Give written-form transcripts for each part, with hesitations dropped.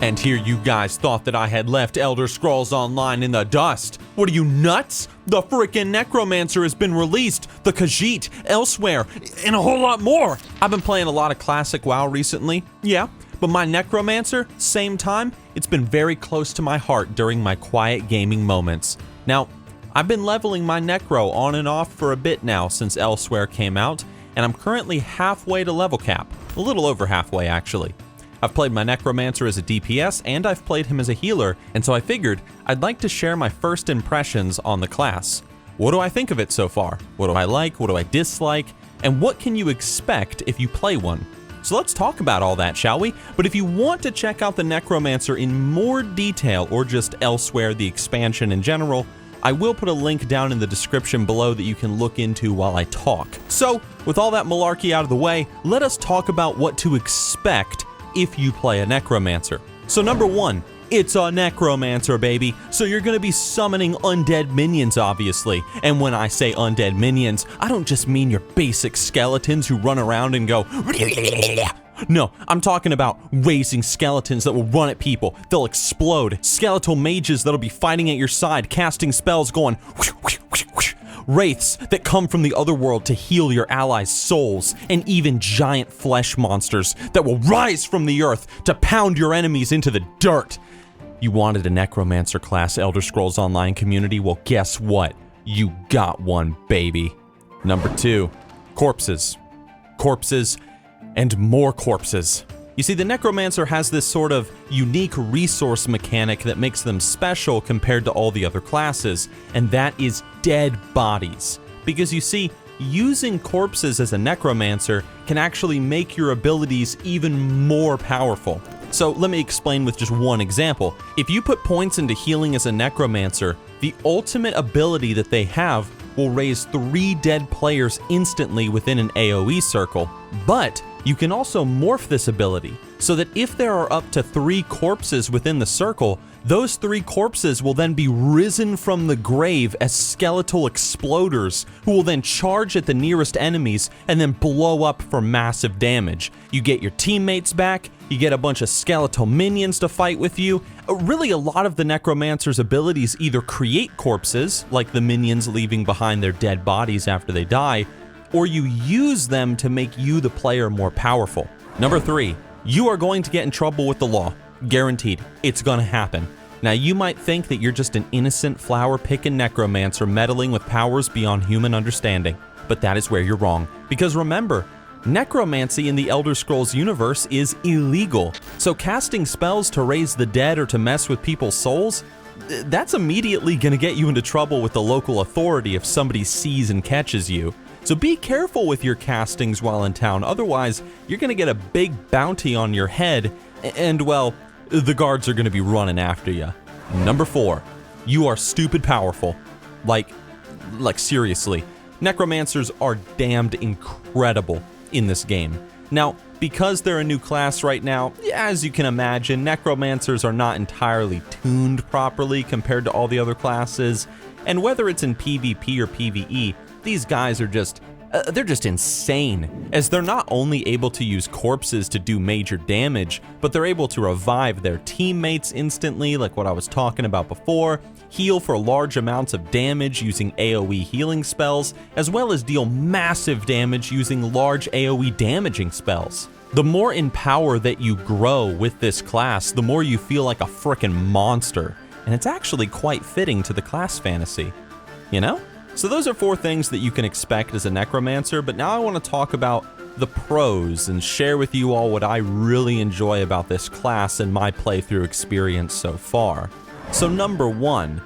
And here you guys thought that I had left Elder Scrolls Online in the dust. What are you, nuts? The frickin' Necromancer has been released, the Khajiit, Elswyer, and a whole lot more. I've been playing a lot of classic WoW recently, yeah, but my Necromancer, same time, it's been very close to my heart during my quiet gaming moments. Now, I've been leveling my Necro on and off for a bit now since Elswyer came out, and I'm currently halfway to level cap, a little over halfway actually. I've played my Necromancer as a DPS, and I've played him as a healer, and so I figured I'd like to share my first impressions on the class. What do I think of it so far? What do I like? What do I dislike? And what can you expect if you play one? So let's talk about all that, shall we? But if you want to check out the Necromancer in more detail, or just Elswyer, the expansion in general, I will put a link down in the description below that you can look into while I talk. So, with all that malarkey out of the way, let us talk about what to expect if you play a Necromancer. So number one, it's a Necromancer, baby. So you're gonna be summoning undead minions, obviously. And when I say undead minions, I don't just mean your basic skeletons who run around and go no, I'm talking about raising skeletons that will run at people. They'll explode. Skeletal mages that'll be fighting at your side, casting spells going wraiths that come from the other world to heal your allies' souls, and even giant flesh monsters that will rise from the earth to pound your enemies into the dirt. You wanted a Necromancer class, Elder Scrolls Online community? Well, guess what? You got one, baby. Number two, corpses. Corpses and more corpses. You see, the Necromancer has this sort of unique resource mechanic that makes them special compared to all the other classes, and that is dead bodies. Because you see, using corpses as a Necromancer can actually make your abilities even more powerful. So let me explain with just one example. If you put points into healing as a Necromancer, the ultimate ability that they have will raise 3 dead players instantly within an AoE circle. But you can also morph this ability, so that if there are up to 3 corpses within the circle, those 3 corpses will then be risen from the grave as skeletal exploders, who will then charge at the nearest enemies and then blow up for massive damage. You get your teammates back, you get a bunch of skeletal minions to fight with you. Really, a lot of the Necromancer's abilities either create corpses, like the minions leaving behind their dead bodies after they die, or you use them to make you, the player, more powerful. Number 3, you are going to get in trouble with the law. Guaranteed. It's gonna happen. Now, you might think that you're just an innocent flower-picking Necromancer meddling with powers beyond human understanding, but that is where you're wrong. Because remember, necromancy in the Elder Scrolls universe is illegal. So casting spells to raise the dead or to mess with people's souls, that's immediately gonna get you into trouble with the local authority if somebody sees and catches you. So be careful with your castings while in town, otherwise you're gonna get a big bounty on your head, and well, the guards are gonna be running after you. Number 4, you are stupid powerful. Like seriously, Necromancers are damned incredible in this game. Now, because they're a new class right now, as you can imagine, Necromancers are not entirely tuned properly compared to all the other classes, and whether it's in PvP or PvE, these guys are they're just insane, as they're not only able to use corpses to do major damage, but they're able to revive their teammates instantly, like what I was talking about before, heal for large amounts of damage using AoE healing spells, as well as deal massive damage using large AoE damaging spells. The more in power that you grow with this class, the more you feel like a frickin' monster, and it's actually quite fitting to the class fantasy, you know? So those are 4 things that you can expect as a Necromancer, but now I want to talk about the pros and share with you all what I really enjoy about this class and my playthrough experience so far. So number 1,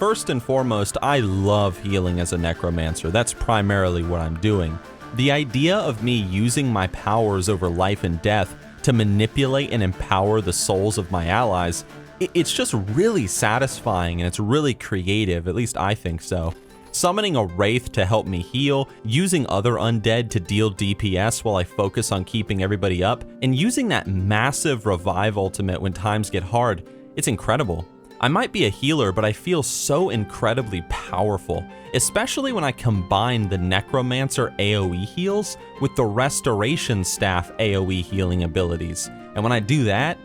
first and foremost, I love healing as a Necromancer. That's primarily what I'm doing. The idea of me using my powers over life and death to manipulate and empower the souls of my allies, it's just really satisfying and it's really creative, at least I think so. Summoning a wraith to help me heal, using other undead to deal DPS while I focus on keeping everybody up, and using that massive revive ultimate when times get hard, it's incredible. I might be a healer, but I feel so incredibly powerful, especially when I combine the Necromancer AoE heals with the Restoration Staff AoE healing abilities. And when I do that,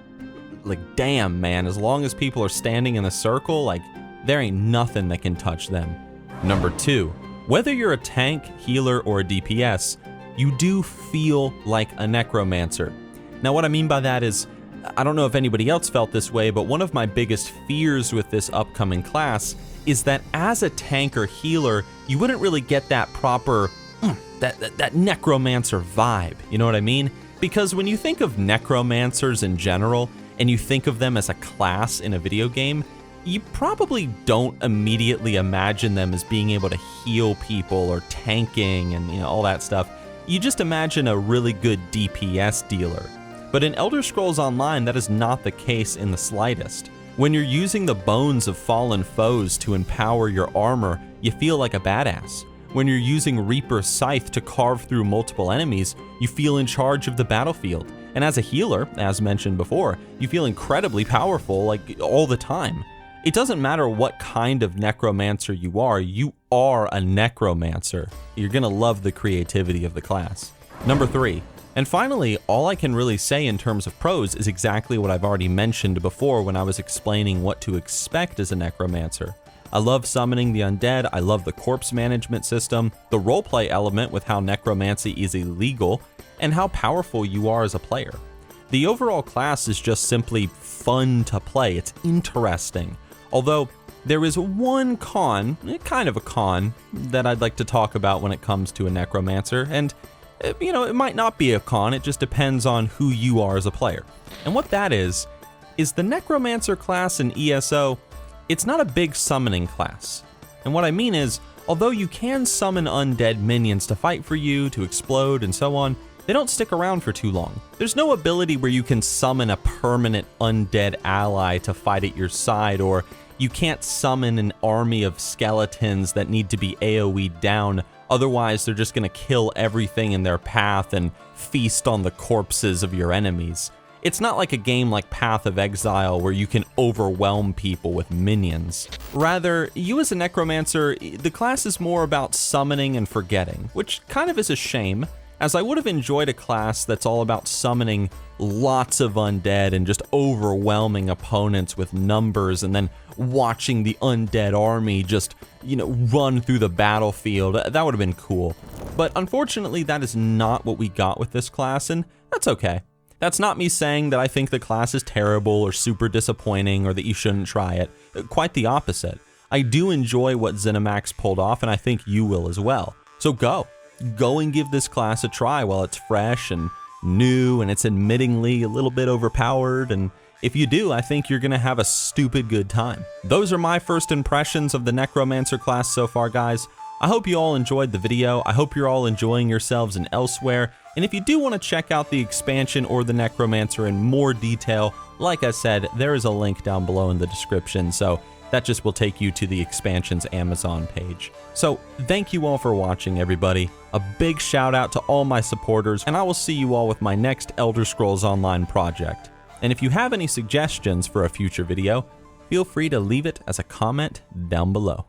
like damn man, as long as people are standing in a circle, like there ain't nothing that can touch them. Number 2, whether you're a tank, healer, or a DPS, you do feel like a Necromancer. Now what I mean by that is, I don't know if anybody else felt this way, but one of my biggest fears with this upcoming class is that as a tank or healer, you wouldn't really get that proper, that Necromancer vibe, you know what I mean? Because when you think of Necromancers in general, and you think of them as a class in a video game, you probably don't immediately imagine them as being able to heal people or tanking and all that stuff. You just imagine a really good DPS dealer. But in Elder Scrolls Online, that is not the case in the slightest. When you're using the bones of fallen foes to empower your armor, you feel like a badass. When you're using Reaper's Scythe to carve through multiple enemies, you feel in charge of the battlefield. And as a healer, as mentioned before, you feel incredibly powerful, like all the time. It doesn't matter what kind of Necromancer you are a Necromancer. You're gonna love the creativity of the class. Number 3. And finally, all I can really say in terms of pros is exactly what I've already mentioned before when I was explaining what to expect as a Necromancer. I love summoning the undead, I love the corpse management system, the roleplay element with how necromancy is illegal, and how powerful you are as a player. The overall class is just simply fun to play, it's interesting. Although, there is one con, kind of a con, that I'd like to talk about when it comes to a Necromancer, and it might not be a con, it just depends on who you are as a player. And what that is the Necromancer class in ESO, it's not a big summoning class. And what I mean is, although you can summon undead minions to fight for you, to explode, and so on, they don't stick around for too long. There's no ability where you can summon a permanent undead ally to fight at your side, or you can't summon an army of skeletons that need to be AoE'd down. Otherwise, they're just gonna kill everything in their path and feast on the corpses of your enemies. It's not like a game like Path of Exile where you can overwhelm people with minions. Rather, you as a Necromancer, the class is more about summoning and forgetting, which kind of is a shame, as I would have enjoyed a class that's all about summoning lots of undead and just overwhelming opponents with numbers and then watching the undead army just, run through the battlefield. That would have been cool. But unfortunately, that is not what we got with this class, and that's okay. That's not me saying that I think the class is terrible or super disappointing or that you shouldn't try it. Quite the opposite. I do enjoy what ZeniMax pulled off, and I think you will as well. So go and give this class a try while it's fresh and new and it's admittingly a little bit overpowered, and if you do, I think you're gonna have a stupid good time. Those are my first impressions of the Necromancer class so far, guys. I hope you all enjoyed the video. I hope you're all enjoying yourselves in Elswyer, and if you do want to check out the expansion or the Necromancer in more detail, like I said, there is a link down below in the description, so that just will take you to the expansion's Amazon page. So thank you all for watching, everybody. A big shout out to all my supporters, and I will see you all with my next Elder Scrolls Online project. And if you have any suggestions for a future video, feel free to leave it as a comment down below.